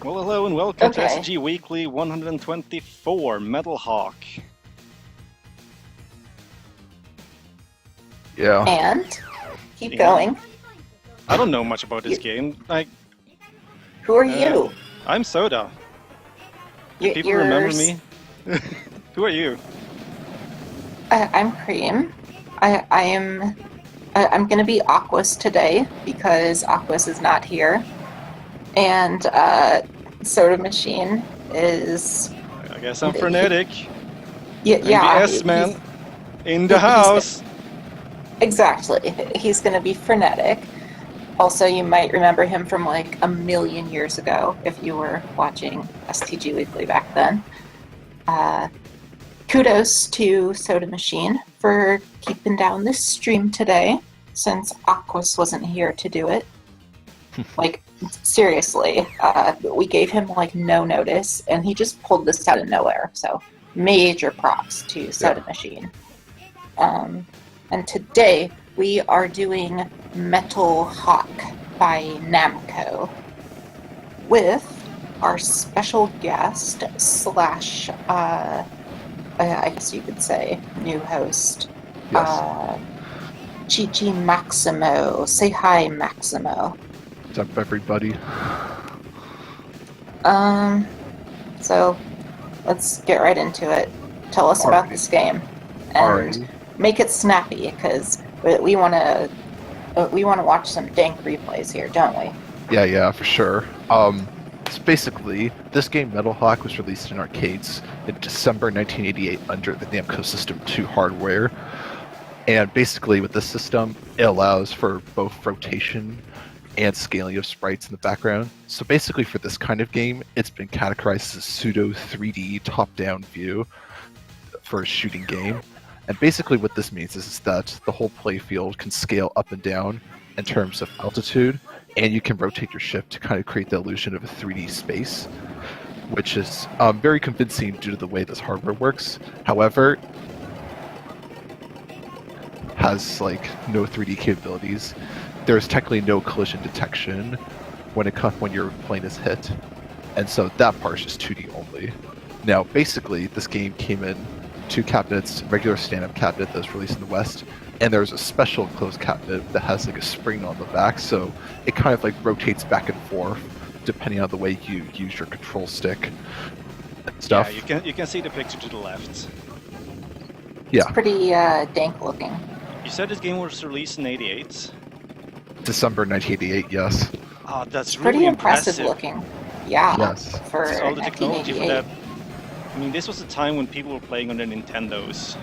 Well, hello and welcome to Okay. STG Weekly 124, Metal Hawk. Yeah. And keep Yeah. going. I don't know much about this You- game. Like, Who are you? I'm Soda. Do people You're remember me? Who are you? I'm Cream. I'm gonna be Aquas today because Aquas is not here, and Soda Machine is I guess I'm frenetic. yeah. I'm the S-Man in the house. Exactly. He's gonna be frenetic. Also, you might remember him from like a million years ago if you were watching STG Weekly back then. Kudos to Soda Machine for keeping down this stream today, since Aquas wasn't here to do it. Like, seriously, we gave him like no notice, and he just pulled this out of nowhere. So, major props to Soda Machine. And today we are doing Metal Hawk by Namco with our special guest slash I guess you could say new host, Yes. ggmaximo. Say hi, Maximo. What's up, everybody? So let's get right into it. Tell us about this game and make it snappy, because we want to watch some dank replays here, don't we? Yeah, for sure. So basically, this game, Metal Hawk, was released in arcades in December 1988 under the Namco System 2 hardware. And basically, with this system, it allows for both rotation and scaling of sprites in the background. So basically, for this kind of game, it's been categorized as a pseudo 3D top-down view for a shooting game. And basically what this means is that the whole playfield can scale up and down in terms of altitude, and you can rotate your ship to kind of create the illusion of a 3D space, which is very convincing due to the way this hardware works. However, has like no 3D capabilities. There's technically no collision detection when your plane is hit, and so that part is just 2D only. Now, basically, this game came in two cabinets, regular stand-up cabinet that was released in the West, and there's a special enclosed cabinet that has like a spring on the back, so it kind of like rotates back and forth depending on the way you use your control stick and stuff. Yeah, you can see the picture to the left. Yeah. It's pretty dank looking. You said this game was released in '88. December 1988, yes. Oh, that's Pretty really impressive looking. Yeah. Yes. For All the technology for 1988. that. I mean, this was the time when people were playing on their Nintendos.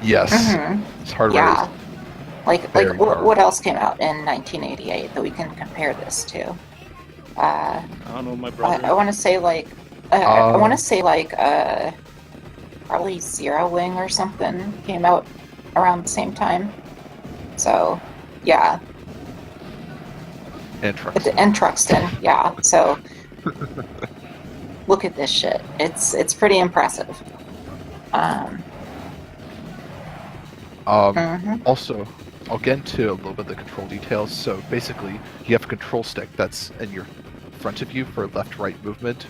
Yes. Mhm. It's hardware. Yeah. Like very what else came out in 1988 that we can compare this to? I don't know, my brother. I want to say like I want to say like probably Zero Wing or something came out around the same time. So yeah, And trucks. and Truxton, yeah. So look at this shit. It's pretty impressive. Mhm. Also, I'll get into a little bit of the control details. So basically, you have a control stick that's in your front of you for left-right movement.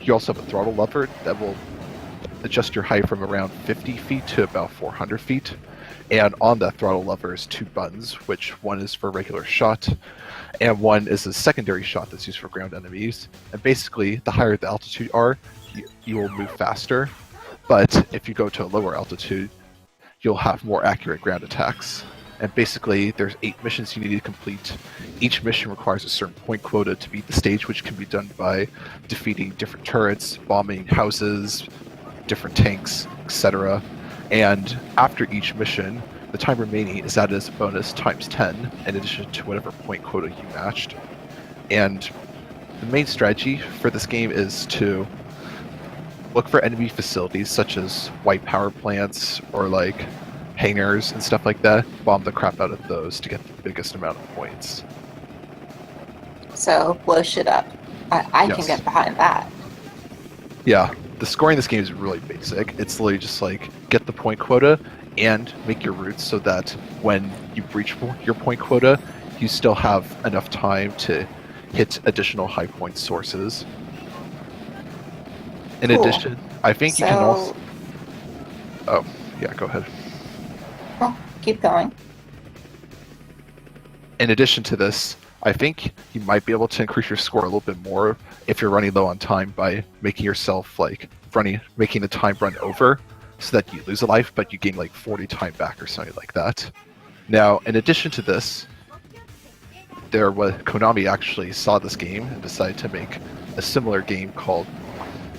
You also have a throttle lever that will adjust your height from around 50 feet to about 400 feet. And on that throttle lever is two buttons, which one is for regular shot, and one is a secondary shot that's used for ground enemies. And basically, the higher the altitude are, you will move faster. But if you go to a lower altitude, you'll have more accurate ground attacks. And basically, there's 8 missions you need to complete. Each mission requires a certain point quota to beat the stage, which can be done by defeating different turrets, bombing houses, different tanks, etc. And after each mission, the time remaining is added as a bonus times 10, in addition to whatever point quota you matched. And the main strategy for this game is to look for enemy facilities such as white power plants or like hangars and stuff like that, bomb the crap out of those to get the biggest amount of points. So blow shit up. I can Yes. get behind that. Yeah, the scoring in this game is really basic. It's literally just like get the point quota and make your routes so that when you breach your point quota, you still have enough time to hit additional high point sources. In Cool. addition, I think you can also. Oh, yeah, go ahead. Oh, keep going. In addition to this, I think you might be able to increase your score a little bit more if you're running low on time by making yourself making the time run over so that you lose a life, but you gain like 40 time back or something like that. Now, in addition to this, Konami actually saw this game and decided to make a similar game called.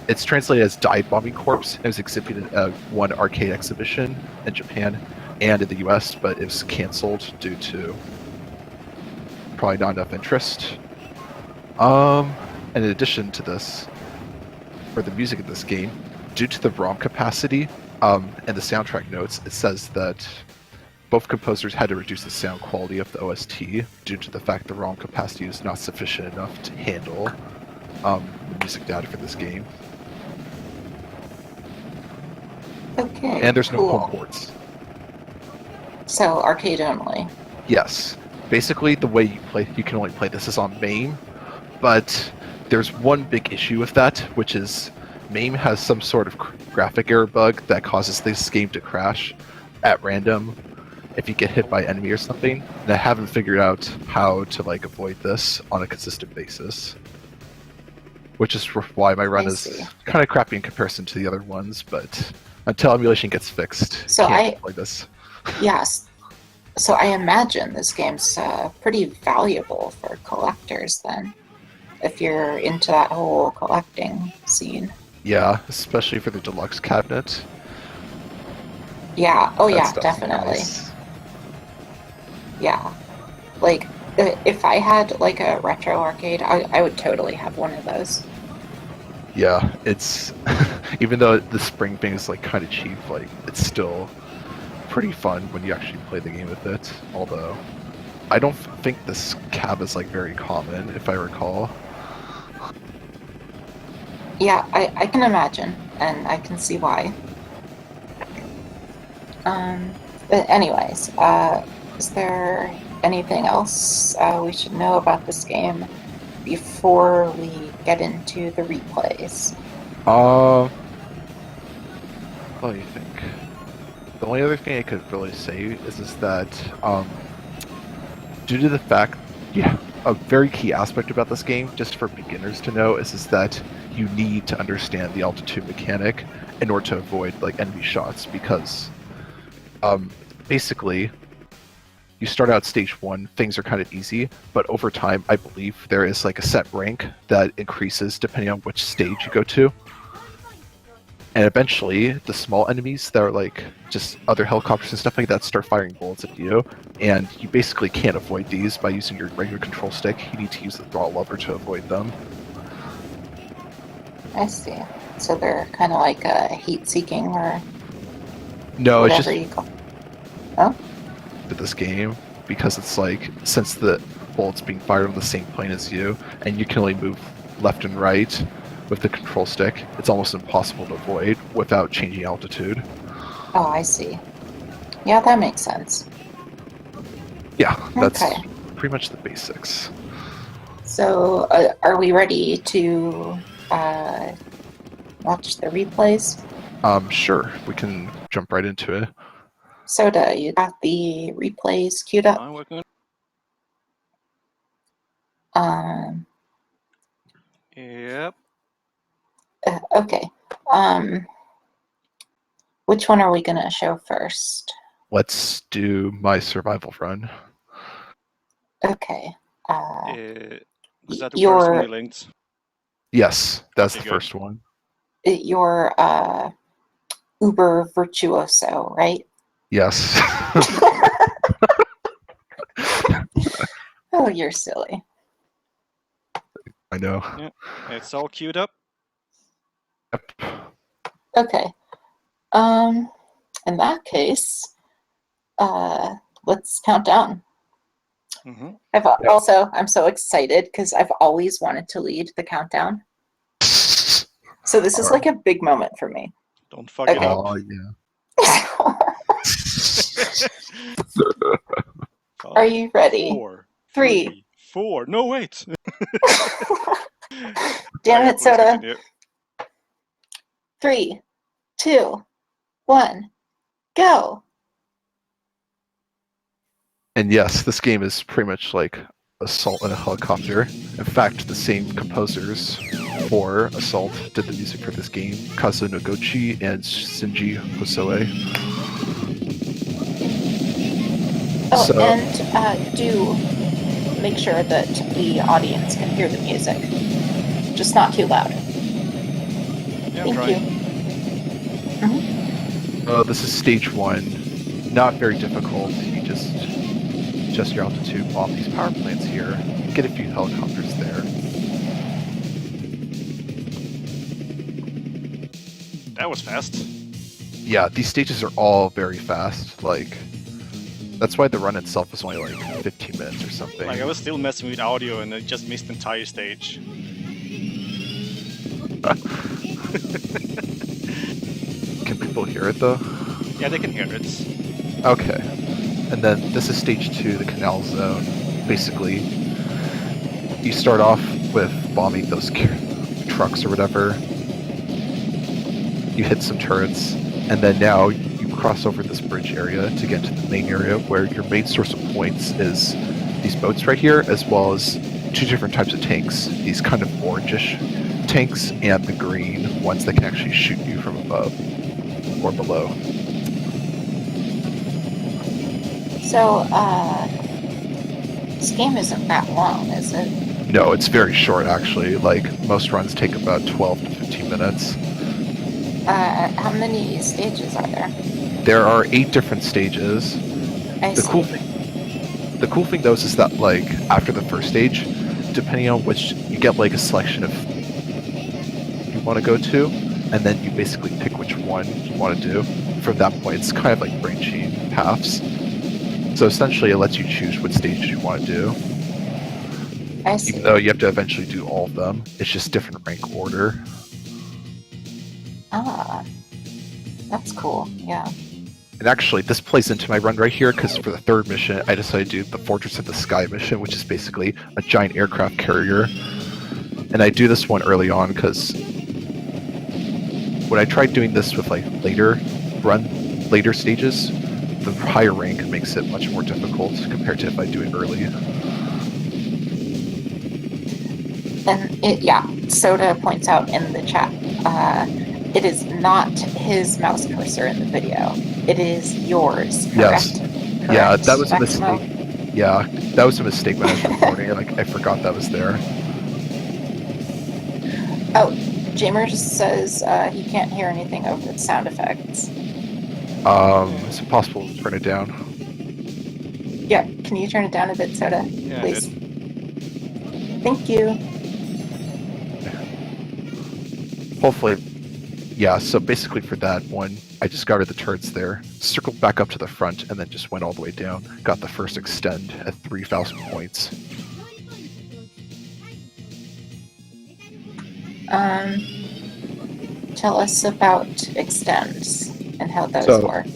It's translated as Dive Bombing Corps. It was exhibited at one arcade exhibition in Japan and in the US, but it was canceled due to probably not enough interest. And in addition to this, for the music of this game, due to the ROM capacity and the soundtrack notes, it says that both composers had to reduce the sound quality of the OST due to the fact the ROM capacity is not sufficient enough to handle the music data for this game. Okay. And there's no cool. home ports. So arcade only. Yes. Basically, the way you can only play this is on MAME, but there's one big issue with that, which is MAME has some sort of graphic error bug that causes this game to crash at random if you get hit by an enemy or something. And I haven't figured out how to avoid this on a consistent basis, which is why my run is kind of crappy in comparison to the other ones. But until emulation gets fixed, So can't avoid this. Yes. So I imagine this game's pretty valuable for collectors then, if you're into that whole collecting scene. Yeah, especially for the deluxe cabinet. Yeah. Oh yeah, That stuff's definitely. nice. Yeah. If I had a retro arcade, I would totally have one of those. Yeah, it's even though the spring thing is kind of cheap, it's still pretty fun when you actually play the game with it. Although I don't think this cab is very common, if I recall. Yeah, I can imagine, and I can see why. But anyways, is there anything else we should know about this game before we get into the replays? What do you think? The only other thing I could really say is that due to the fact, a very key aspect about this game, just for beginners to know, is that you need to understand the altitude mechanic in order to avoid enemy shots, because basically you start out stage 1, things are kind of easy, but over time I believe there is a set rank that increases depending on which stage you go to. And eventually, the small enemies that are just other helicopters and stuff like that start firing bullets at you, and you basically can't avoid these by using your regular control stick. You need to use the throttle lever to avoid them. I see. So they're kind of like heat-seeking or No, it's whatever just you call. Oh, to this game, because it's since the bullet's being fired on the same plane as you, and you can only move left and right with the control stick, it's almost impossible to avoid without changing altitude. oh, I see. Yeah, that makes sense. Yeah, that's Okay. pretty much the basics. So, are we ready to watch the replays? Sure, we can jump right into it. Soda, you got the replays queued up? I'm working on Yep. Okay. Which one are we gonna show first? Let's do my survival run. Okay. Was that the your- first one you linked? Yes, that's Okay, the good. first one. You're Uber Virtuoso, right? Yes. Oh, you're silly. I know. Yeah, it's all queued up. Yep. Okay. In that case, let's count down. Mm-hmm. I'm so excited because I've always wanted to lead the countdown. So this is Alright. a big moment for me. Don't fuck it Okay. up. Oh, yeah. Are you ready? 4, 3, 4. No, wait. Damn Okay, it, please Soda. continue. 3, 2, 1, go. And yes, this game is pretty much like Assault in a Helicopter. In fact, the same composers for Assault did the music for this game, Kazu Noguchi and Shinji Hosoe. Oh, So- and do make sure that the audience can hear the music. Just not too loud. Yeah, Thank I'm trying. you. This is stage 1. Not very difficult. You just adjust your altitude off these power plants here. Get a few helicopters there. That was fast. Yeah, these stages are all very fast. Like, that's why the run itself is only like 15 minutes or something. Like, I was still messing with audio and I just missed the entire stage. Can people hear it though? Yeah, they can hear it. Okay. And then this is stage 2, the canal zone. Basically, you start off with bombing those trucks or whatever. You hit some turrets, and then now you cross over this bridge area to get to the main area where your main source of points is these boats right here, as well as 2 different types of tanks. These kind of orangish tanks and the green ones that can actually shoot you from above or below. So, this game isn't that long, is it? No, it's very short actually. Like, most runs take about 12 to 15 minutes. How many stages are there? There are 8 different stages. I The see. cool thing though is that, like, after the first stage, depending on which, you get like a selection of you want to go to, and then you basically pick which one you want to do. From that point, it's kind of like branching paths. So essentially, it lets you choose what stages you want to do. I see. Even though you have to eventually do all of them, it's just different rank order. Ah, that's cool. Yeah. And actually, this plays into my run right here, because for the 3rd mission, I decided to do the Fortress of the Sky mission, which is basically a giant aircraft carrier. And I do this one early on, because when I tried doing this with like later stages, the higher rank makes it much more difficult compared to if I do it early. And Soda points out in the chat, it is not his mouse cursor in the video. It is yours, correct? Yes. Yeah, Correct, that was a Maximo? mistake. Yeah, that was a mistake when I was recording. Like, I forgot that was there. Oh, Jamer says he can't hear anything over the sound effects. Is it possible to turn it down? Yeah, can you turn it down a bit, Soda? Yeah, I Please. did. Thank you. Hopefully. Yeah, so basically for that one, I just got rid of the turrets there, circled back up to the front, and then just went all the way down. Got the first extend at 3,000 points. Tell us about extends and how those So- work.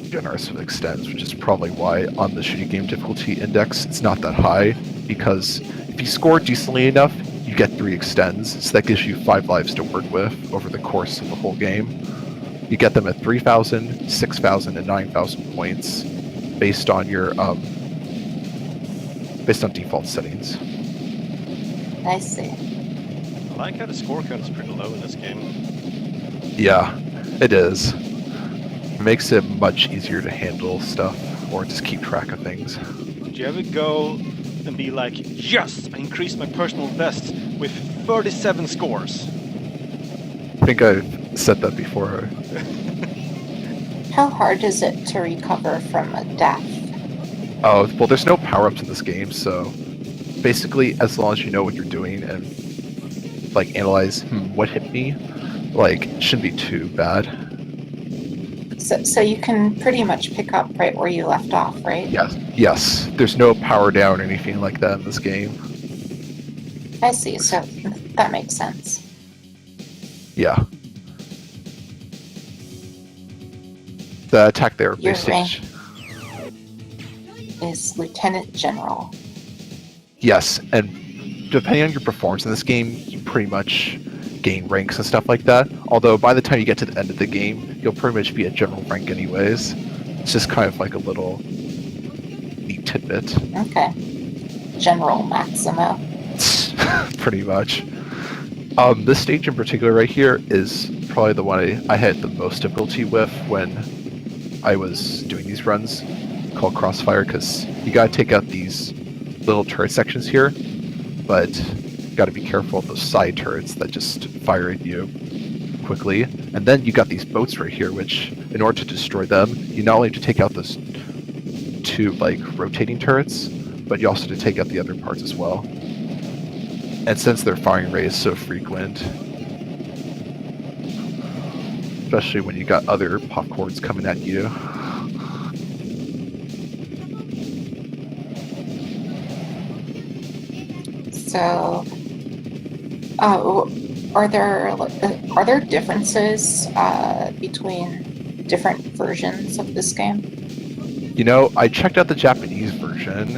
Generous with extends, which is probably why on the shooting game difficulty index it's not that high, because if you score decently enough, you get 3 extends, so that gives you 5 lives to work with over the course of the whole game. You get them at 3,000, 6,000, and 9,000 points based on your default settings. I see. I like how the score count is pretty low in this game. Yeah, it is. It makes it much easier to handle stuff or just keep track of things. Did you ever go and be like, yes, I increased my personal best with 37 scores? I think I've said that before. How hard is it to recover from a death? Oh, well, there's no power-ups in this game, so basically, as long as you know what you're doing and, like, analyze, what hit me, like, it shouldn't be too bad. So you can pretty much pick up right where you left off, right? Yes. There's no power down or anything like that in this game. I see, so that makes sense. Yeah. The attack there, You're base stage. is Lieutenant General. Yes, and depending on your performance in this game, you pretty much gain ranks and stuff like that. Although by the time you get to the end of the game, you'll pretty much be at general rank anyways. It's just kind of like a little neat tidbit. Okay. General Maximo. Pretty much. This stage in particular right here is probably the one I had the most difficulty with when I was doing these runs, called Crossfire, because you gotta take out these little turret sections here, but you gotta be careful of those side turrets that just fire at you quickly. And then you got these boats right here, which in order to destroy them, you not only have to take out those two like rotating turrets, but you also have to take out the other parts as well. And since their firing rate is so frequent, especially when you got other popcorns coming at you. So, are there differences between different versions of this game? You know, I checked out the Japanese version,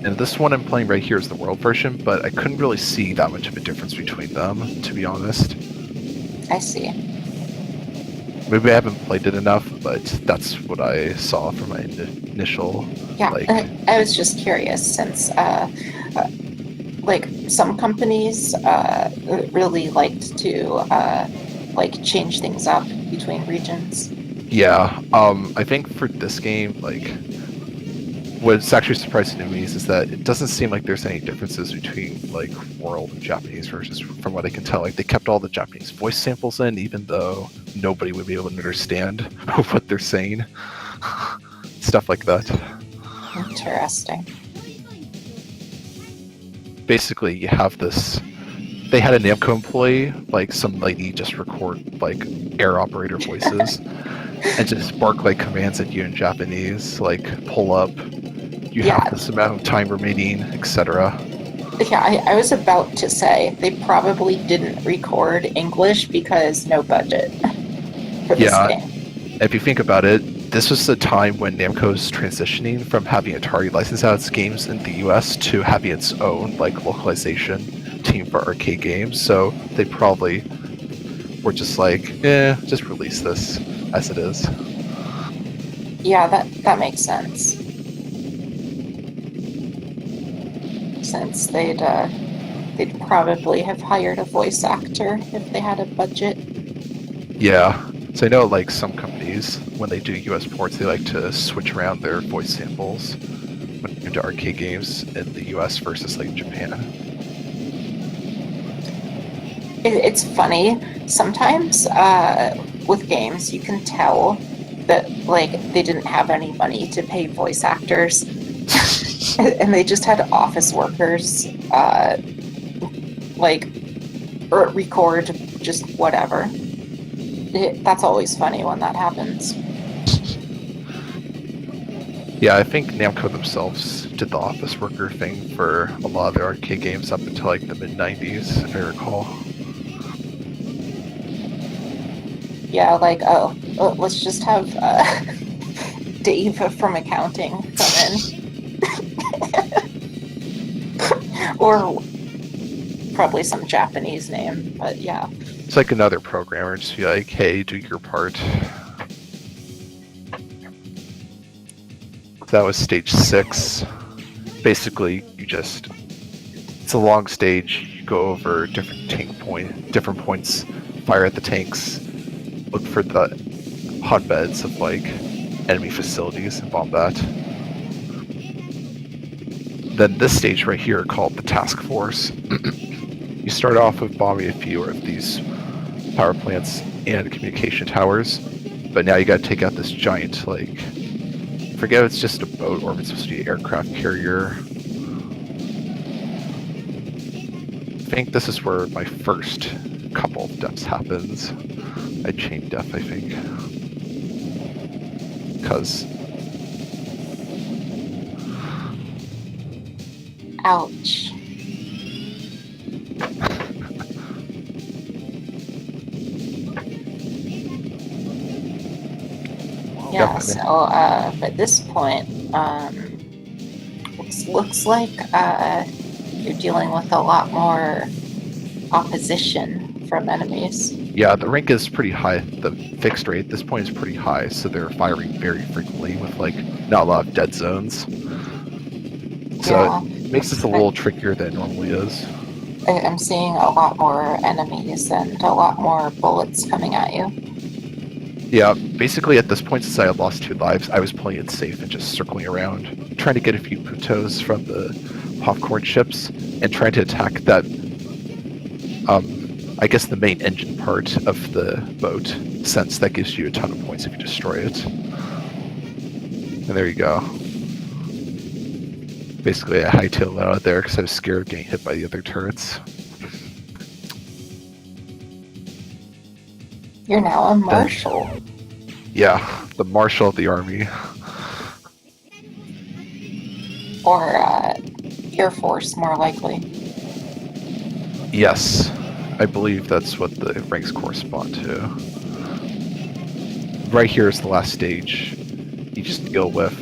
and this one I'm playing right here is the world version, but I couldn't really see that much of a difference between them, to be honest. I see. Maybe I haven't played it enough, but that's what I saw from my initial. Yeah, like. I was just curious since, like, some companies really liked to like change things up between regions. Yeah, I think for this game, like, what's actually surprising to me is that it doesn't seem like there's any differences between like world and Japanese versions. From what I can tell, like they kept all the Japanese voice samples in, even though nobody would be able to understand what they're saying. Stuff like that. Interesting. Basically, you have this. They had a Namco employee, like some lady, just record like air operator voices and just bark like commands at you in Japanese, like pull up. You have this amount of time remaining, etc. Yeah, I was about to say they probably didn't record English because no budget for this game. If you think about it, this was the time when Namco's transitioning from having Atari license out its games in the US to having its own like localization team for arcade games. So they probably were just like, just release this as it is. Yeah, that makes sense. Since they'd probably have hired a voice actor if they had a budget. Yeah. So I know like some companies, when they do US ports, they like to switch around their voice samples when into arcade games in the US versus like Japan. It's funny. Sometimes with games, you can tell that like they didn't have any money to pay voice actors. And they just had office workers, like, record just whatever. That's always funny when that happens. Yeah, I think Namco themselves did the office worker thing for a lot of their arcade games up until like the mid-90s, if I recall. Yeah, like, let's just have Dave from accounting come in. Or probably some Japanese name, but yeah. It's like another programmer, just be like, hey, do your part. That was stage 6. Basically, it's a long stage, you go over different points, fire at the tanks, look for the hotbeds of like enemy facilities and bomb that. Then this stage right here, called the Task Force, you start off with bombing a few of these power plants and communication towers, but now you gotta take out this giant, like, forget if it's just a boat or if it's supposed to be an aircraft carrier. I think this is where my first couple of deaths happens. I chain death, I think. Because... Ouch. Yeah, so at this point, Looks like you're dealing with a lot more opposition from enemies. Yeah, the rank is pretty high. The fixed rate at this point is pretty high, so they're firing very frequently with like not a lot of dead zones. So Yeah. it makes this a little trickier than it normally is. I'm seeing a lot more enemies and a lot more bullets coming at you. Yeah, basically at this point, since I had lost 2 lives, I was playing it safe and just circling around, trying to get a few putos from the popcorn ships, and trying to attack that, I guess the main engine part of the boat, since that gives you a ton of points if you destroy it. And there you go. Basically, I hightailed out of there because I was scared of getting hit by the other turrets. You're now a marshal. Yeah, the marshal of the army. Or Air Force, more likely. Yes, I believe that's what the ranks correspond to. Right here is the last stage you just deal with,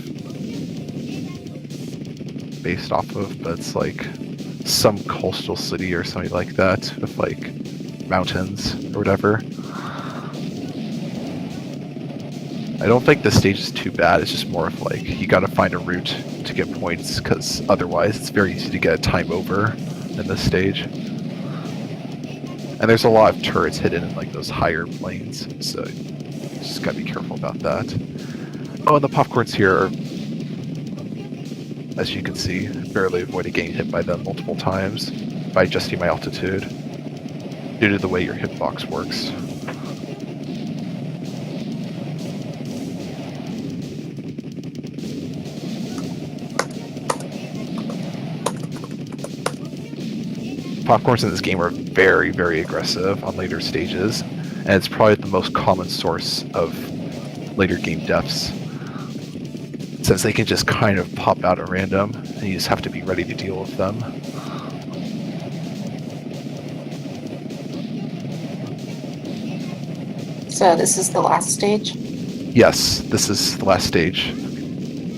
based off of, but it's like some coastal city or something like that with like mountains or whatever. I don't think this stage is too bad. It's just more of like you gotta find a route to get points, because otherwise it's very easy to get a time over in this stage. And there's a lot of turrets hidden in like those higher planes, so you just gotta be careful about that. Oh, and the popcorns here are, as you can see, barely avoided getting hit by them multiple times by adjusting my altitude due to the way your hitbox works. Popcorns in this game are very, very aggressive on later stages, and it's probably the most common source of later game deaths, since they can just kind of pop out at random, and you just have to be ready to deal with them. So this is the last stage? Yes, this is the last stage,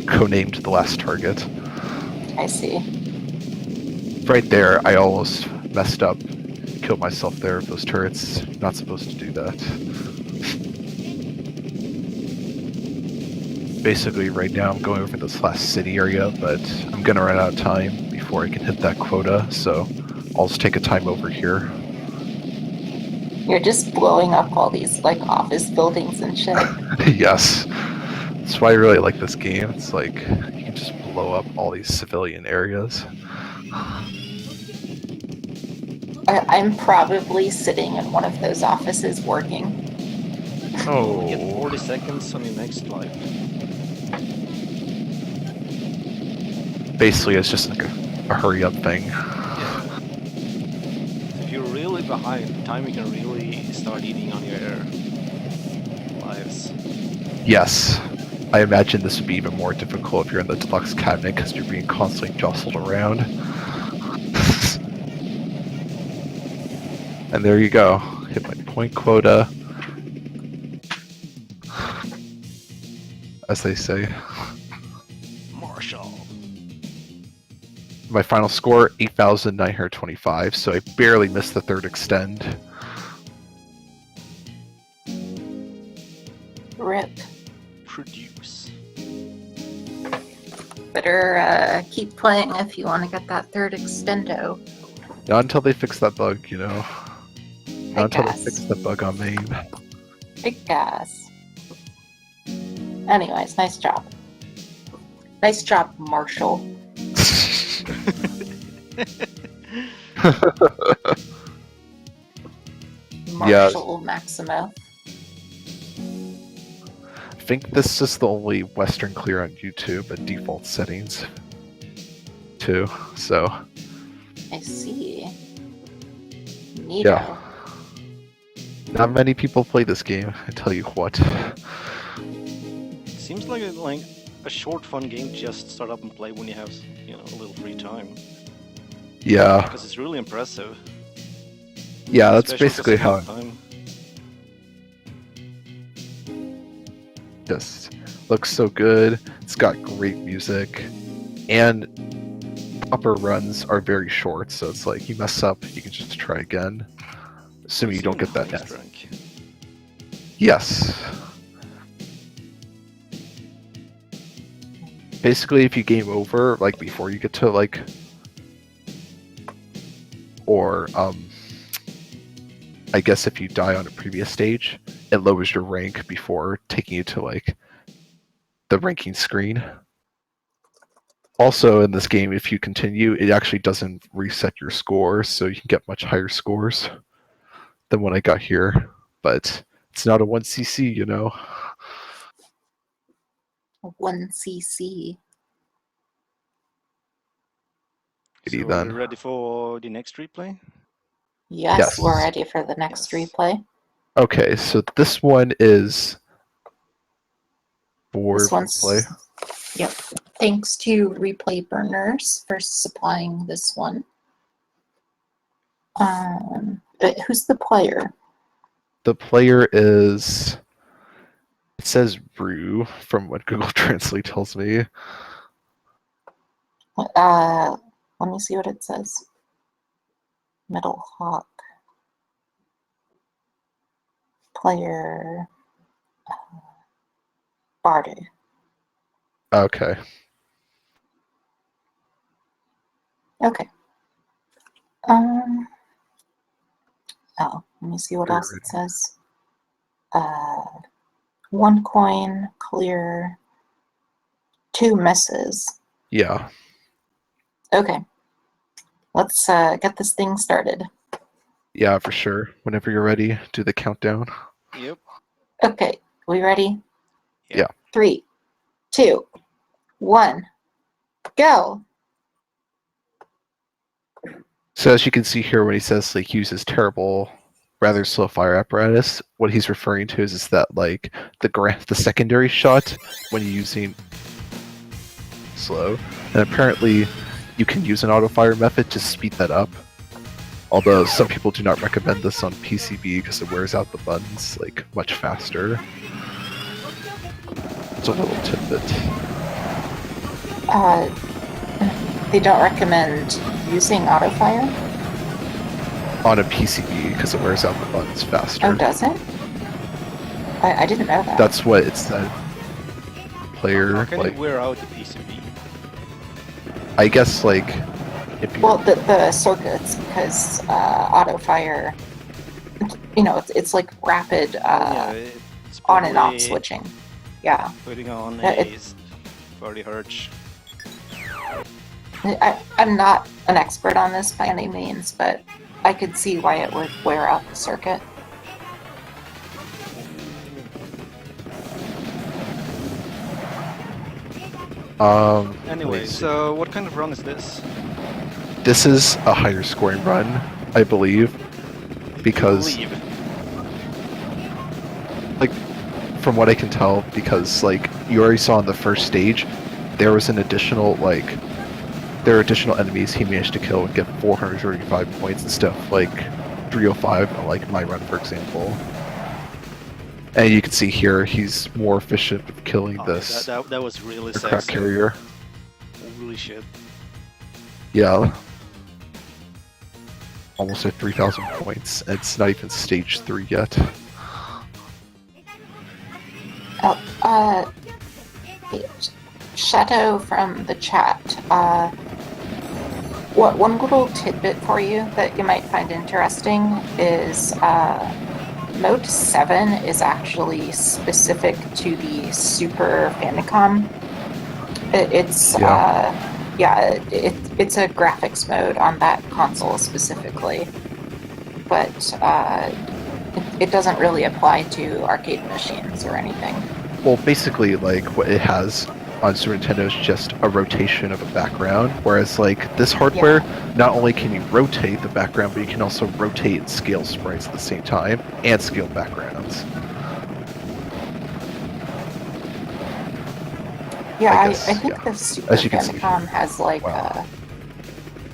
codenamed the last target. I see. Right there, I almost messed up, killed myself there with those turrets. Not supposed to do that. Basically, right now I'm going over this last city area, but I'm gonna run out of time before I can hit that quota, so I'll just take a time over here. You're just blowing up all these like office buildings and shit. Yes. That's why I really like this game. It's like, you can just blow up all these civilian areas. I'm probably sitting in one of those offices working. Oh. You get 40 seconds on your next life. Basically, it's just like a hurry up thing. Yeah. If you're really behind, time you can really start eating on your lives. Yes. I imagine this would be even more difficult if you're in the deluxe cabinet because you're being constantly jostled around. And there you go. Hit my point quota. As they say. Marshall. My final score, 8,925, so I barely missed the third extend. Rip. Produce. Better keep playing if you want to get that third extendo. Not until they fix that bug, you know. Not until they guess. fix the bug on MAME. Big gas. Anyways, nice job. Nice job, Marshall. Marshall Maximo. I think this is the only Western clear on YouTube at default settings, too. So, I see. Neato. yeah. Not many people play this game, I tell you what. Seems like a short, fun game. Just start up and play when you have, a little free time. Yeah. Because it's really impressive. Yeah, that's Especially basically because how of the time. it just looks so good. It's got great music. And proper runs are very short, so it's like you mess up, you can just try again, assuming you don't get that highest net. rank. Yes. Basically, if you game over, like, before you get to, like, or, I guess if you die on a previous stage, it lowers your rank before taking you to, like, the ranking screen. Also, in this game, if you continue, it actually doesn't reset your score, so you can get much higher scores than when I got here. But it's not a 1cc, you know? 1cc. So Then. we're ready for the next replay? Yes, Yes. we're ready for the next Yes. replay. Okay, so this one is for This one's replay. Yep. Thanks to ReplayBurners for supplying this one. But who's the player? The player is. It says Rue from what Google Translate tells me. Let me see what it says. Middle Hawk. Player. Bardo. Okay. Okay. Oh, let me see what else it says. 1 coin, clear, 2 misses. Yeah. Okay. Let's get this thing started. Yeah, for sure. Whenever you're ready, do the countdown. Yep. Okay, we ready? Yeah. 3, 2, 1, go! So as you can see here, when he says like uses terrible, rather slow fire apparatus, what he's referring to is that like the secondary shot when you're using slow, and apparently you can use an auto fire method to speed that up. Although some people do not recommend this on PCB because it wears out the buttons like much faster. It's a little tidbit. They don't recommend using auto fire? On a PCB because it wears out the buttons faster. Oh, does it? I didn't know that. That's what it said. Player, How can like, it wear out the PCB? I guess like if you Well, the circuits, because auto fire, you know, it's like rapid Yeah, it's on and off probably switching. Yeah. putting on Yeah, a 30 hertz. I'm not an expert on this by any means, but I could see why it would wear out the circuit. Anyway, so what kind of run is this? This is a higher scoring run, I believe, because like from what I can tell, because like you already saw in the first stage, there was an additional there are additional enemies he managed to kill and get 435 points and stuff, like 305, like my run, for example. And you can see here he's more efficient with killing this That was really the crack sexy. carrier. Holy shit. Yeah. Almost at 3,000 points. It's not even stage 3 yet. Oh, Shadow from the chat. What one little tidbit for you that you might find interesting is Mode 7 is actually specific to the Super Famicom. It's a graphics mode on that console specifically, but it doesn't really apply to arcade machines or anything. Well, basically, like, what it has on Super Nintendo is just a rotation of a background, whereas, like, this hardware, not only can you rotate the background, but you can also rotate and scale sprites at the same time, and scale backgrounds. Yeah, I guess, I think the Super As you can see. Famicom has like Wow.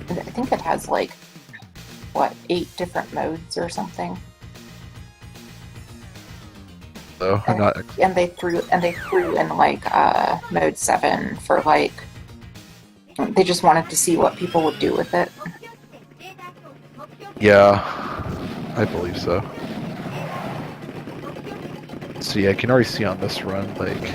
I think it has like what 8 different modes or something. So, I'm not... And they threw in like Mode 7 for like They just wanted to see what people would do with it. Yeah, I believe so. So yeah, I can already see on this run, like,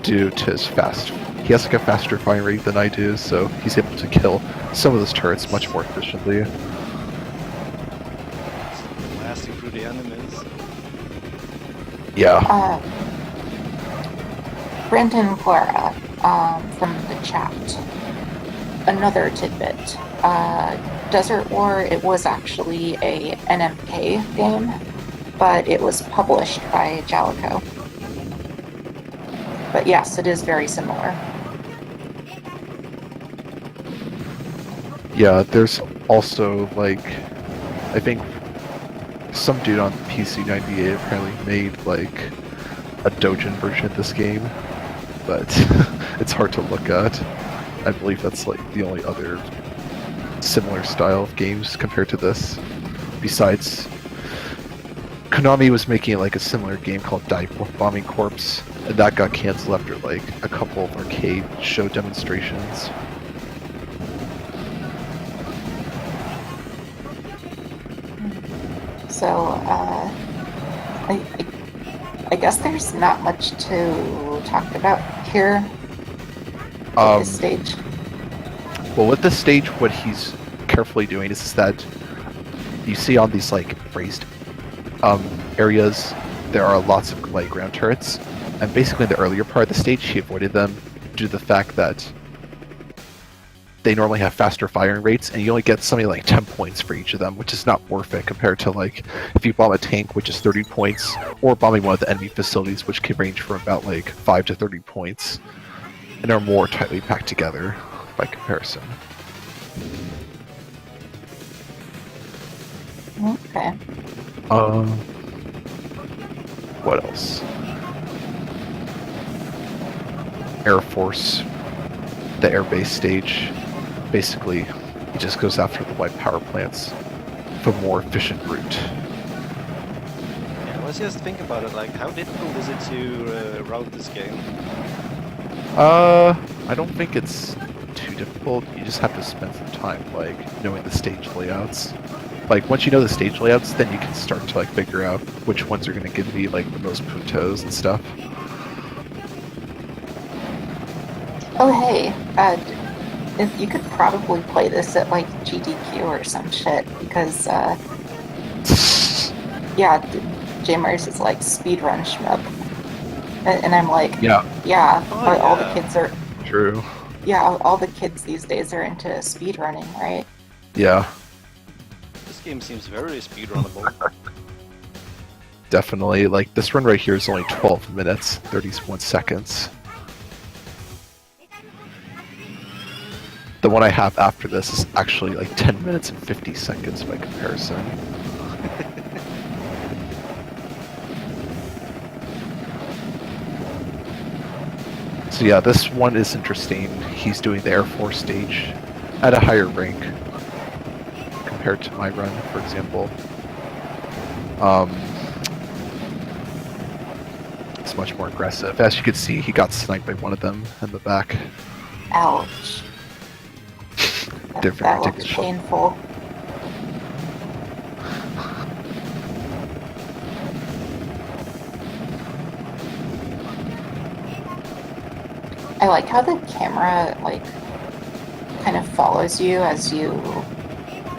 due to his he has like a faster firing rate than I do, so he's able to kill some of those turrets much more efficiently. Blasting through the enemies. Yeah. Brendan Clara from the chat. Another tidbit. Desert War, it was actually a NMK game, but it was published by Jalico. But yes, it is very similar. Yeah, there's also, like, I think some dude on PC98 apparently made, like, a Dojin version of this game, but it's hard to look at. I believe that's, like, the only other similar style of games compared to this. Besides, Konami was making, like, a similar game called Dive Bombing Corps, and that got canceled after, like, a couple of arcade show demonstrations. So, I guess there's not much to talk about here at this stage. Well, with this stage, what he's carefully doing is that you see on these, like, raised areas, there are lots of light ground turrets, and basically in the earlier part of the stage, he avoided them due to the fact that they normally have faster firing rates, and you only get something like 10 points for each of them, which is not worth it compared to, like, if you bomb a tank, which is 30 points, or bombing one of the enemy facilities, which can range from about, like, 5 to 30 points, and are more tightly packed together by comparison. Okay. What else? Air Force, the air base stage. Basically, he just goes after the white power plants for a more efficient route. Yeah, let's just think about it. Like, how difficult is it to route this game? I don't think it's too difficult. You just have to spend some time, like, knowing the stage layouts. Like, once you know the stage layouts, then you can start to, like, figure out which ones are going to give you, like, the most puntos and stuff. Oh, hey, if you could probably play this at, like, GDQ or some shit, because, yeah, J-Mars is, like, speedrun shmup. And I'm like, Yeah. All the kids are... True. Yeah, all the kids these days are into speedrunning, right? Yeah. This game seems very speedrunnable. Definitely. Like, this run right here is only 12 minutes, 31 seconds. The one I have after this is actually like 10 minutes and 50 seconds by comparison. So yeah, this one is interesting. He's doing the Air Force stage at a higher rank compared to my run, for example. It's much more aggressive. As you can see, he got sniped by one of them in the back. Ouch. That looks painful. I like how the camera, like, kind of follows you as you,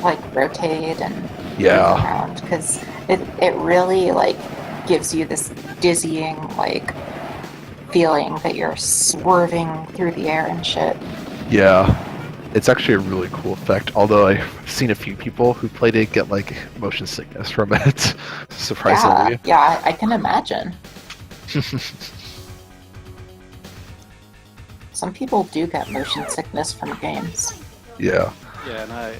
like, rotate and move around, because it really, like, gives you this dizzying, like, feeling that you're swerving through the air and shit. Yeah. It's actually a really cool effect, although I've seen a few people who played it get, like, motion sickness from it, surprisingly. Yeah, I can imagine. Some people do get motion sickness from games. Yeah. Yeah, and I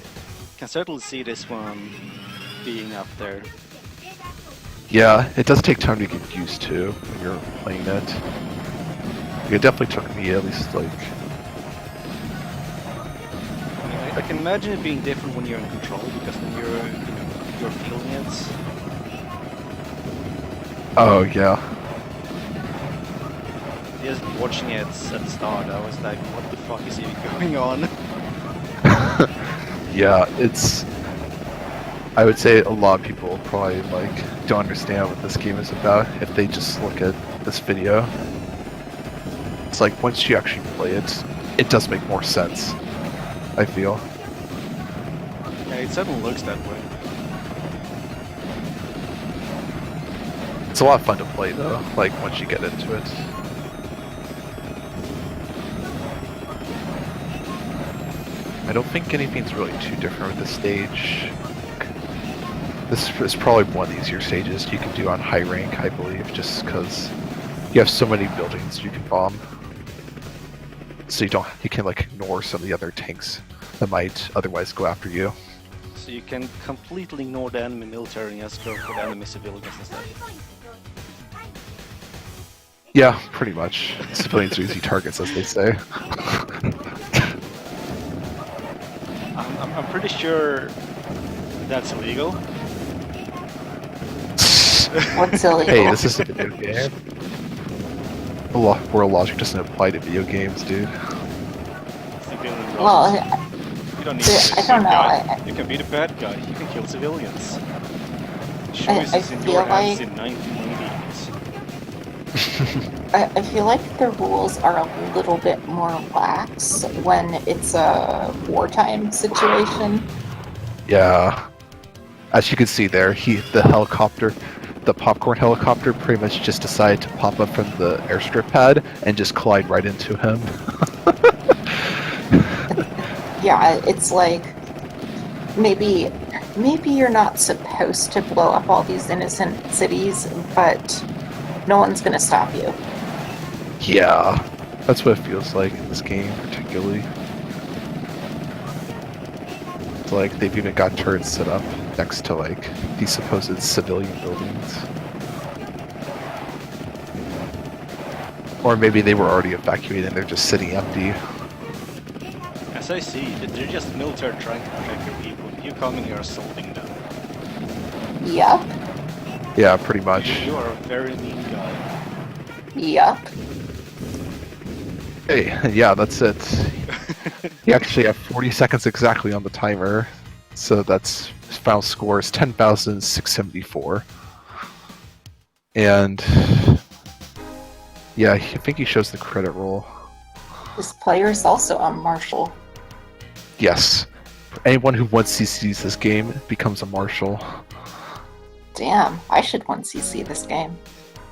can certainly see this one being up there. Yeah, it does take time to get used to when you're playing it. It definitely took me at least, like... I can imagine it being different when you're in control, because when you're feeling it. Oh, yeah. just watching it at the start, I was like, what the fuck is even going on? Yeah, it's. I would say a lot of people probably like don't understand what this game is about if they just look at this video. It's like once you actually play it, it does make more sense. I feel. Yeah, it certainly looks that way. It's a lot of fun to play though. Like once you get into it. I don't think anything's really too different with the stage. This is probably one of the easier stages you can do on high rank, I believe, just because you have so many buildings you can bomb. So you can like ignore some of the other tanks that might otherwise go after you. So you can completely ignore the enemy military and just go for the enemy civilians instead. Yeah, pretty much. Civilians are easy targets, as they say. I'm pretty sure that's illegal. What's illegal? Hey, this is a video game. World logic doesn't apply to video games, dude. Civilian Well, robbers. You don't need to be I don't know. bad. You can be the bad guy. You can kill civilians. The choice is in feel your hands like- in 1980s. I feel like the rules are a little bit more lax when it's a wartime situation. Yeah. As you can see there, the popcorn helicopter pretty much just decided to pop up from the airstrip pad and just collide right into him. Yeah, it's like maybe you're not supposed to blow up all these innocent cities, but no one's gonna stop you. Yeah. That's what it feels like in this game, particularly. It's like they've even got turrets set up next to like these supposed civilian buildings. Or maybe they were already evacuated and they're just sitting empty. As I see, they're just military trying to protect their people. You come in here assaulting them. Yup, Yeah, pretty much. You are a very mean guy. yup. Hey, yeah, that's it. You actually have 40 seconds exactly on the timer. So that's his final score is 10,674. And yeah, I think he shows the credit roll. This player is also a marshal. Yes. Anyone who once CCs this game becomes a marshal. Damn, I should 1cc this game.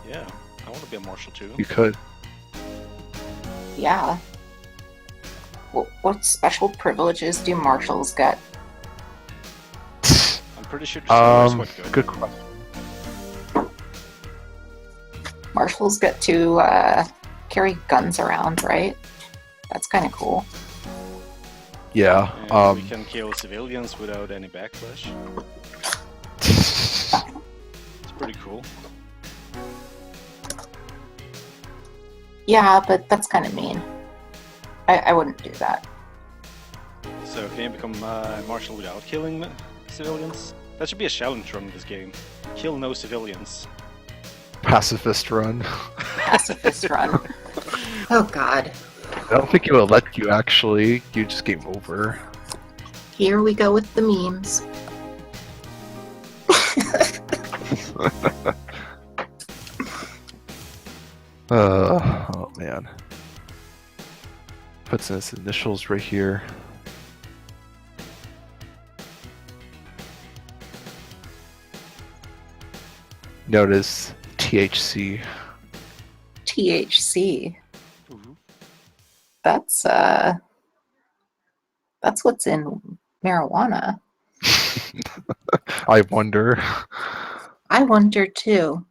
Yeah, I want to be a marshal too. You could. Yeah. What special privileges do marshals get? I'm pretty sure the score is what good. Good question. Marshals get to carry guns around, right? That's kind of cool. Yeah. And we can kill civilians without any backlash. It's pretty cool. Yeah, but that's kind of mean. I wouldn't do that. So can you become marshal without killing civilians? That should be a challenge from this game. Kill no civilians. Pacifist run. Pacifist run. Oh god. I don't think it will let you actually. You just game over. Here we go with the memes. Oh man. Puts in his initials right here. Notice THC. THC. Ooh. That's what's in marijuana. I wonder. I wonder too.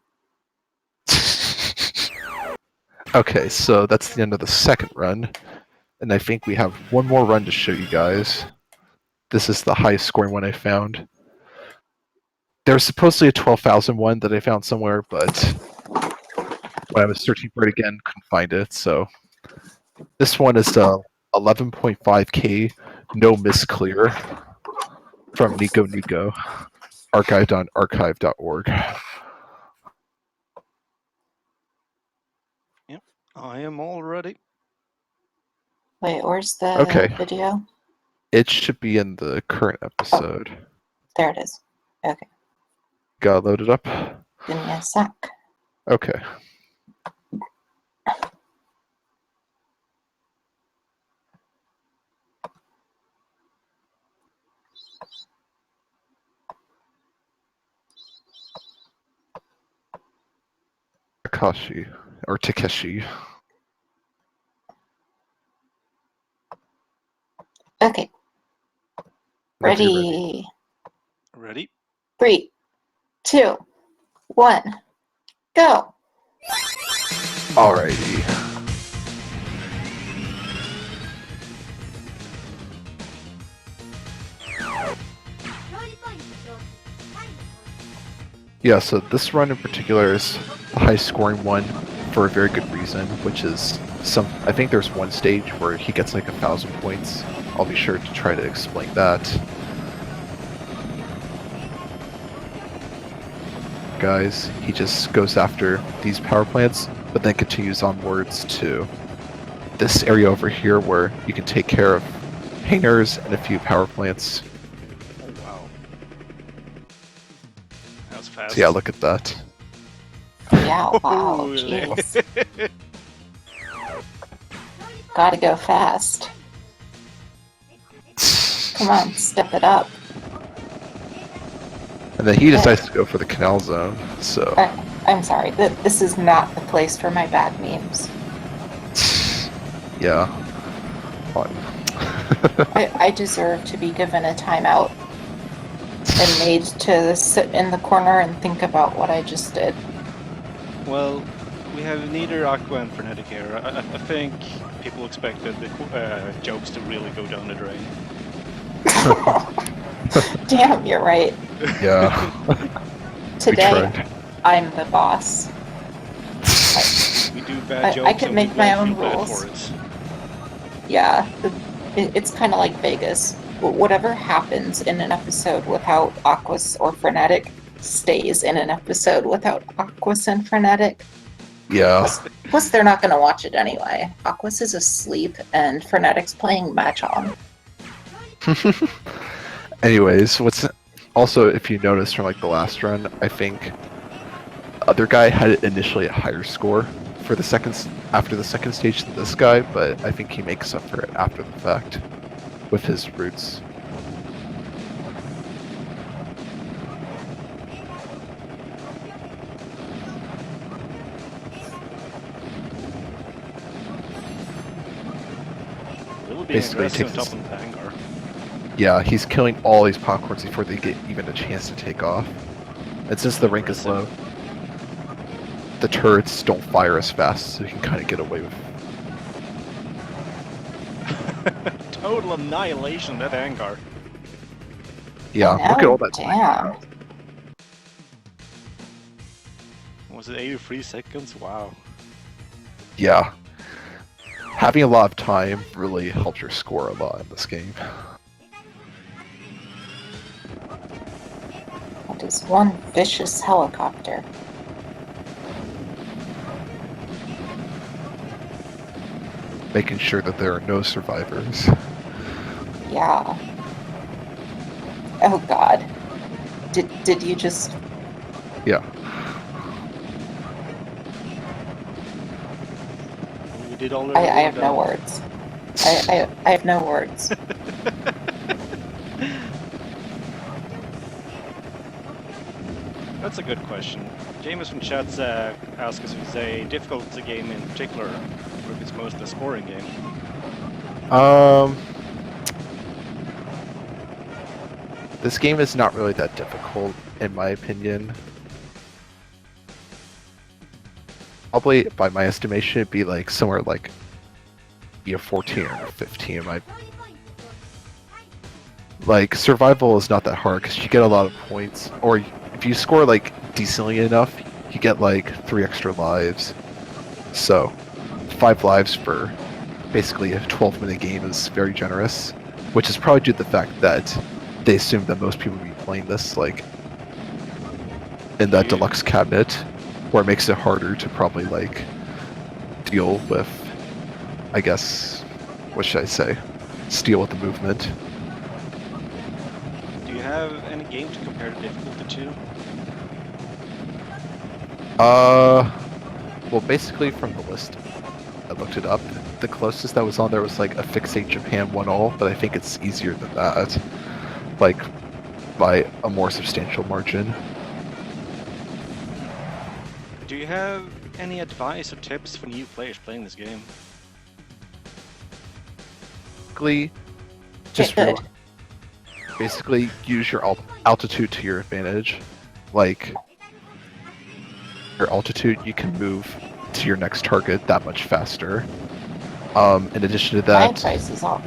Okay, so that's the end of the second run. And I think we have one more run to show you guys. This is the highest scoring one I found. There's supposedly a 12,000 one that I found somewhere, but when I was searching for it again, couldn't find it. So this one is 11.5k, no miss clear from Nico Nuko, archived on archive.org. I am all ready. Wait, where's the Okay. video? It should be in the current episode. There it is. Okay, Gotta load it up. give me a sec. Okay. Takeshi. Okay, Whenever you're ready. Ready? 3, 2, 1, go. Alrighty. Yeah, so this run in particular is the high scoring one for a very good reason, which is I think there's one stage where he gets like 1,000 points. I'll be sure to try to explain that. Guys, he just goes after these power plants, but then continues onwards to this area over here where you can take care of hangars and a few power plants. Oh wow. That was fast. So yeah, look at that. Yeah, wow, Ooh, jeez. Gotta go fast. Come on, step it up. And then he decides to go for the canal zone, so... I'm sorry, this is not the place for my bad memes. Yeah. Fun. I deserve to be given a timeout and made to sit in the corner and think about what I just did. Well, we have neither Aqua and Frenetic here. I think people expected the jokes to really go down the drain. Damn, you're right. Yeah. Today, I'm the boss. We do bad jokes. I can make my own feel bad rules. for it. Yeah, it's kind of like Vegas. Whatever happens in an episode without Aquas or Frenetic stays in an episode without Aquas and Frenetic. Yeah. Plus, they're not going to watch it anyway. Aquas is asleep and Frenetic's playing Mahjong. Anyways, what's also, if you notice from like the last run, I think the other guy had initially a higher score for the after the second stage than this guy, but I think he makes up for it after the fact with his roots. Really being Basically, aggressive takes on top of the hangar. Yeah, he's killing all these popcorns before they get even a chance to take off. And since the rank is low, the turrets don't fire as fast, so he can kind of get away with it. Total annihilation, that hangar. Yeah, look at all that Damn. Was it 83 seconds? Wow. Yeah. Having a lot of time really helps your score a lot in this game. That is one vicious helicopter. Making sure that there are no survivors. Yeah. Oh god. Did you just... Yeah. We did already. I have no words. I have no words. That's a good question. James from chat's asked us if it's a difficult game in particular, or if it's mostly a scoring game. This game is not really that difficult, in my opinion. Probably, by my estimation, it'd be like somewhere like a 14 or 15. Like, survival is not that hard because you get a lot of points, or if you score like decently enough, you get like 3 extra lives. So 5 lives for basically a 12-minute game is very generous, which is probably due to the fact that they assume that most people will be playing this like in that deluxe cabinet, where it makes it harder to probably like deal with, I guess, what should I say? Deal with the movement. Do you have any game to compare the difficulty to? Well, basically from the list, I looked it up. The closest that was on there was like a Fixate Japan 1-all, but I think it's easier than that. Like, by a more substantial margin. Do you have any advice or tips for new players playing this game? Basically, just basically use your altitude to your advantage. Like, your altitude, you can move to your next target that much faster. In addition to My that, advice is all.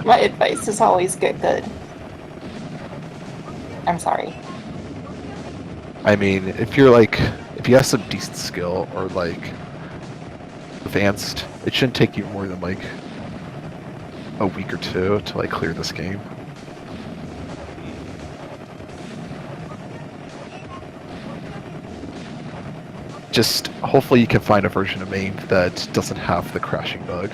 My advice is always get good. I'm sorry. I mean, if you have some decent skill or like advanced, it shouldn't take you more than like a week or two to like clear this game. Just hopefully you can find a version of MAME that doesn't have the crashing bug.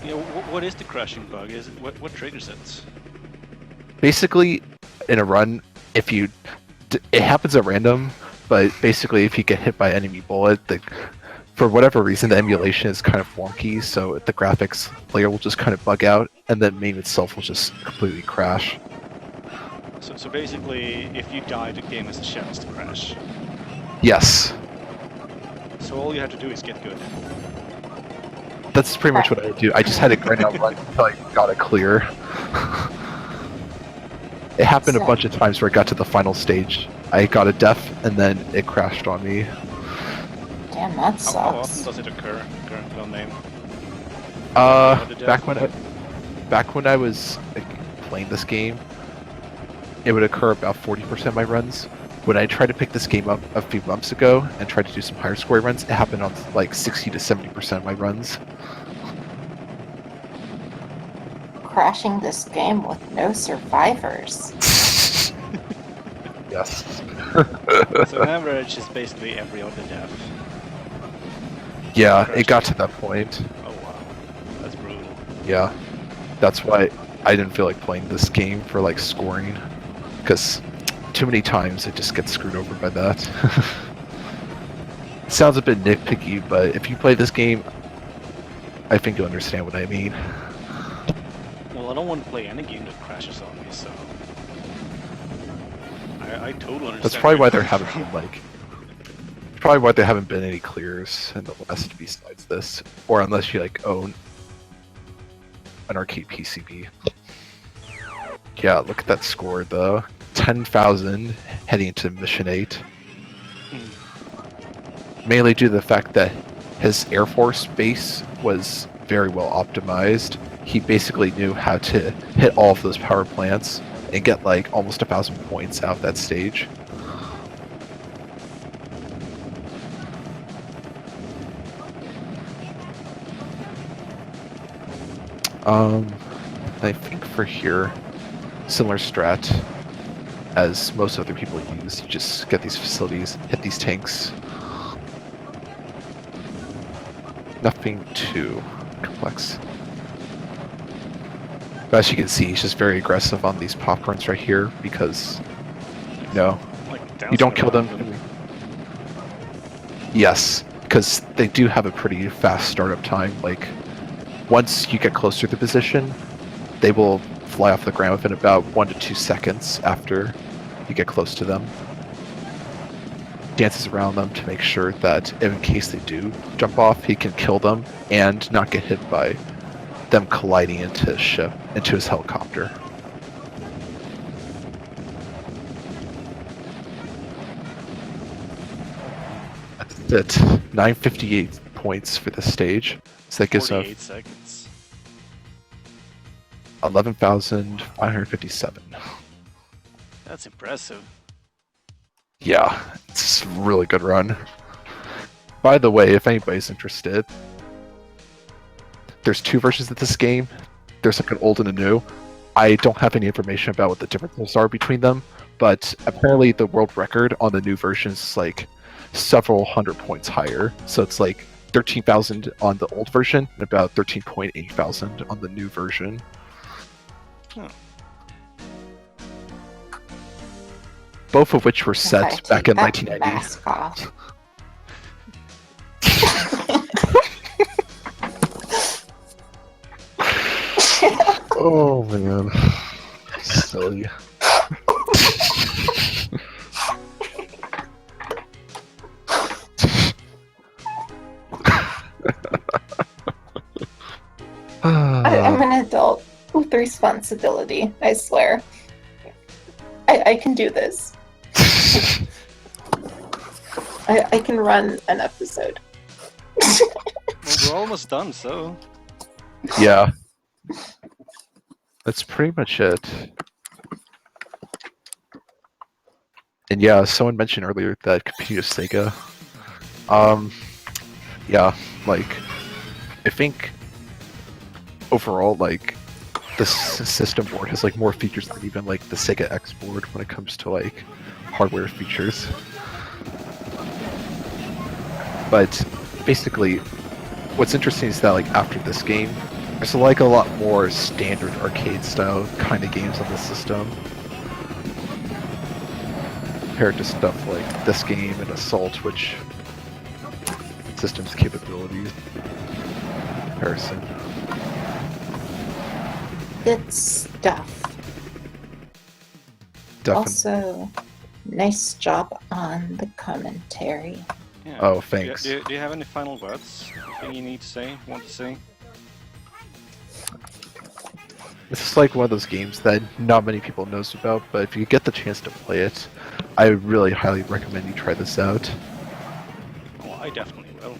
Yeah, what is the crashing bug? Is it, what triggers it? Basically, in a run, if you it happens at random, but basically if you get hit by an enemy bullet, for whatever reason the emulation is kind of wonky, so the graphics layer will just kind of bug out, and then MAME itself will just completely crash. So basically, if you die, the game has a chance to crash. Yes. So all you have to do is get good. That's pretty much what I would do. I just had to grind out run until I got it clear. It happened a bunch of times where I got to the final stage. I got a death, and then it crashed on me. Damn, that sucks. How often does it occur currently on MAME? Back when I was playing this game, it would occur about 40% of my runs. When I tried to pick this game up a few months ago and tried to do some higher score runs, it happened on like 60 to 70% of my runs. Crashing this game with no survivors. Yes. So on average, it's basically every other death. Yeah, it got to that point. Oh wow, that's brutal. Yeah, that's why I didn't feel like playing this game for like scoring, because too many times it just gets screwed over by that. Sounds a bit nitpicky, but if you play this game, I think you'll understand what I mean. Well, I don't want to play any game that crashes on me, so I totally understand. That's probably why there haven't been any clears in the West besides this, or unless you like own an arcade PCB. Yeah, look at that score though. 10,000 heading into Mission 8. Mainly due to the fact that his Air Force base was very well optimized. He basically knew how to hit all of those power plants and get like almost 1,000 points out of that stage. I think for here, similar strat as most other people use. You just get these facilities, hit these tanks. Nothing too complex. But as you can see, he's just very aggressive on these popcorns right here because, you don't kill them. Yes, because they do have a pretty fast startup time. Like, once you get closer to the position, they will fly off the ground within about 1 to 2 seconds after you get close to them. Dances around them to make sure that in case they do jump off, he can kill them and not get hit by them colliding into his ship, into his helicopter. That's it. 958 points for this stage. So that gives us 48 seconds. 11,557. That's impressive. Yeah, it's a really good run. By the way, if anybody's interested, there's 2 versions of this game. There's like an old and a new. I don't have any information about what the differences are between them, but apparently the world record on the new version is like several hundred points higher. So it's like 13,000 on the old version and about 13.8 thousand on the new version. Huh. Both of which were If I set take back in that 1990. mask off. Oh man, silly. I'm an adult with responsibility, I swear. I can do this. I can run an episode. Well, we're almost done, so. Yeah. That's pretty much it. And yeah, someone mentioned earlier that competing with Sega. Yeah, like, I think overall, like, the system board has like more features than even like the Sega X board when it comes to like hardware features. But basically, what's interesting is that like after this game, there's like a lot more standard arcade style kind of games on the system compared to stuff like this game and Assault, which system's capabilities comparison. Good stuff. Definitely. Also, nice job on the commentary. Yeah. Oh, thanks. Do you have any final words? Anything you need to say? Want to say? This is like one of those games that not many people knows about, but if you get the chance to play it, I really highly recommend you try this out. Oh, I definitely will.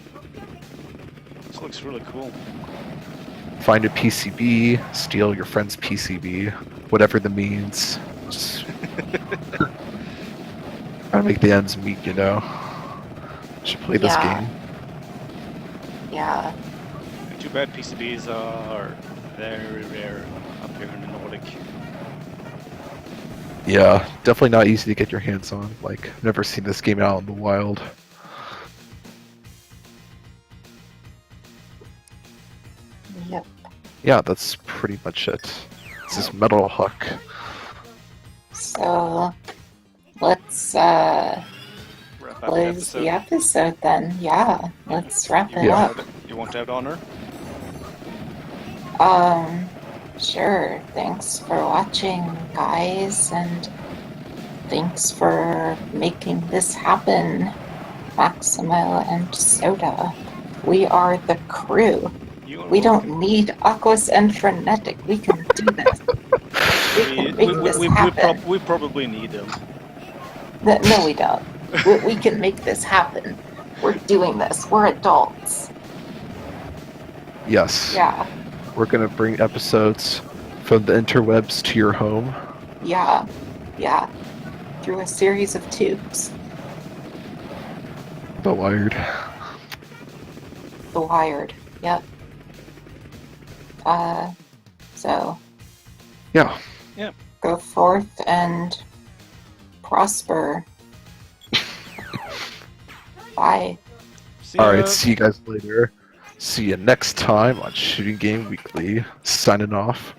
This looks really cool. Find a PCB, steal your friend's PCB, whatever the means. Just try to make the ends meet, you know. Should play this Yeah. game. Yeah. Too bad PCBs are very rare up here in the Nordic. Yeah, definitely not easy to get your hands on. Like, never seen this game out in the wild. Yep. Yeah, that's pretty much it. This is Metal Hawk. So, let's Wrap up the close the episode. episode then. Yeah, let's wrap it Yeah. up. You want to have honor? Sure. Thanks for watching, guys, and thanks for making this happen, Maximo and Soda. We are the crew. We don't need Aquas and Frenetic. We can do this. We can make this happen. We probably need them. No, we don't. We can make this happen. We're doing this. We're adults. Yes. Yeah. We're gonna bring episodes from the interwebs to your home. Yeah. Yeah. Through a series of tubes. The Wired. The Wired. Yep. So Yeah. go forth and prosper. Bye. See ya. Alright, see you guys later. See you next time on Shooting Game Weekly. Signing off.